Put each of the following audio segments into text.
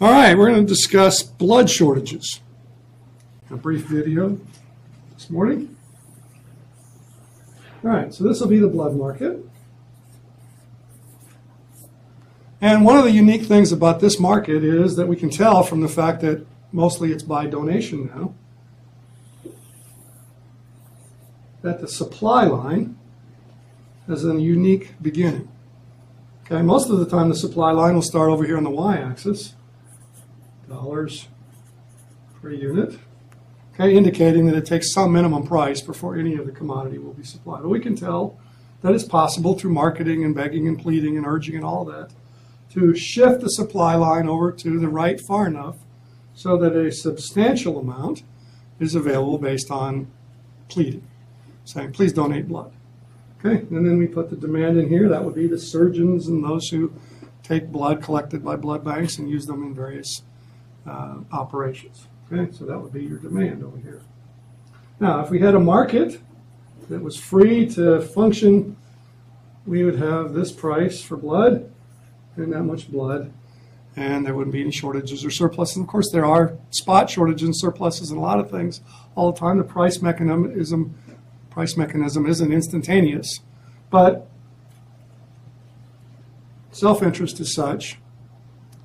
All right, we're going to discuss blood shortages. A brief video this morning. All right, so this will be the blood market. And one of the unique things about this market is that we can tell from the fact that mostly it's by donation now, that the supply line has a unique beginning. Okay, most of the time the supply line will start over here on the y-axis, dollars per unit, okay, indicating that it takes some minimum price before any of the commodity will be supplied. But we can tell that it's possible through marketing and begging and pleading and urging and all that to shift the supply line over to the right far enough so that a substantial amount is available based on pleading, saying, please donate blood. Okay, and then we put the demand in here. That would be the surgeons and those who take blood collected by blood banks and use them in various operations. Okay, so that would be your demand over here. Now, if we had a market that was free to function, we would have this price for blood and that much blood, and there wouldn't be any shortages or surpluses. And of course, there are spot shortages and surpluses in a lot of things all the time. The price mechanism isn't instantaneous, but self-interest is such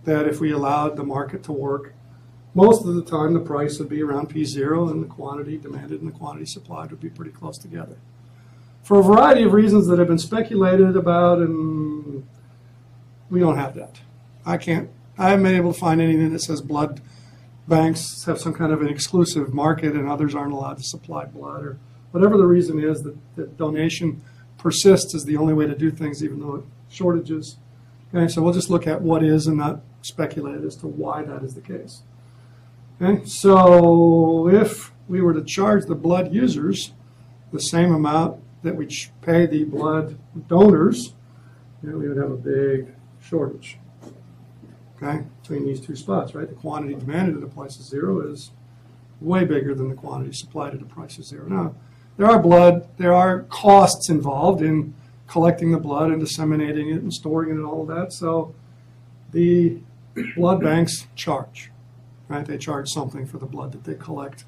that if we allowed the market to work, most of the time the price would be around P0 and the quantity demanded and the quantity supplied would be pretty close together. For a variety of reasons that have been speculated about, and we don't have that. I haven't been able to find anything that says blood banks have some kind of an exclusive market and others aren't allowed to supply blood, or whatever the reason is that donation persists is the only way to do things, even though it shortages. Okay, so we'll just look at what is and not speculate as to why that is the case. Okay, so if we were to charge the blood users the same amount that we pay the blood donors, we would have a big shortage. Okay, between these two spots, right? The quantity demanded at a price of zero is way bigger than the quantity supplied at a price of zero. Now, there are costs involved in collecting the blood and disseminating it and storing it and all of that. So the blood banks charge, right? They charge something for the blood that they collect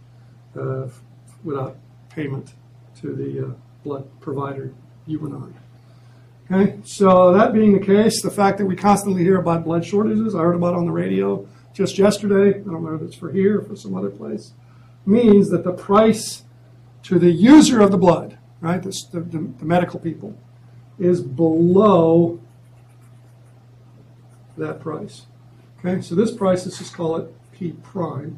without payment to the blood provider, you and I. Okay, so that being the case, the fact that we constantly hear about blood shortages, I heard about it on the radio just yesterday, I don't know if it's for here or for some other place, means that the price to the user of the blood, right, the medical people, is below that price. Okay, so this price, let's just call it P prime.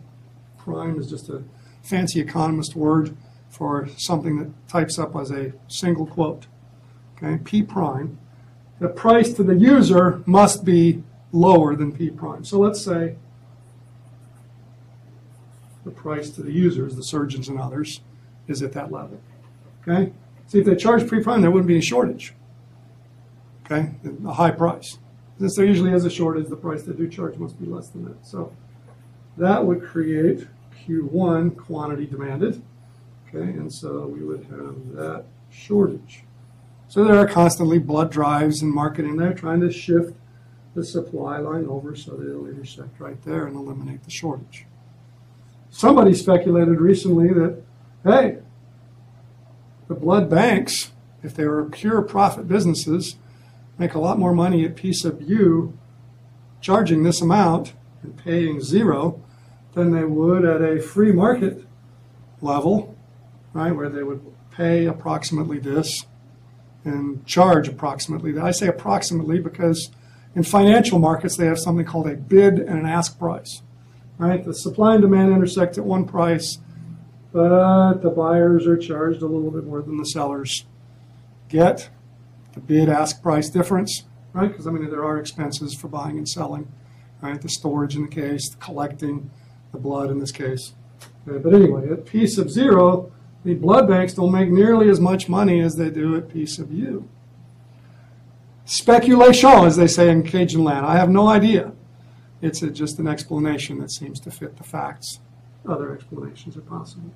Prime is just a fancy economist word for something that types up as a single quote. Okay, P prime. The price to the user must be lower than P prime. So let's say the price to the users, the surgeons and others, is at that level. Okay? See, if they charge P prime, there wouldn't be any shortage. Okay? A high price. Since there usually is a shortage, the price they do charge must be less than that. So that would create Q1, quantity demanded. Okay? And so we would have that shortage. So there are constantly blood drives and marketing there trying to shift the supply line over so that it'll intersect right there and eliminate the shortage. Somebody speculated recently that, hey, the blood banks, if they were pure profit businesses, make a lot more money at P sub U charging this amount and paying zero than they would at a free market level, right, where they would pay approximately this and charge approximately that. I say approximately because in financial markets they have something called a bid and an ask price. Right? The supply and demand intersect at one price, but the buyers are charged a little bit more than the sellers get. The bid-ask price difference, right? Because, I mean, there are expenses for buying and selling, right? The storage in the case, the collecting, the blood in this case. Okay, but anyway, at P sub 0, the blood banks don't make nearly as much money as they do at P sub U. Speculation, as they say in Cajun land. I have no idea. It's just an explanation that seems to fit the facts. Other explanations are possible.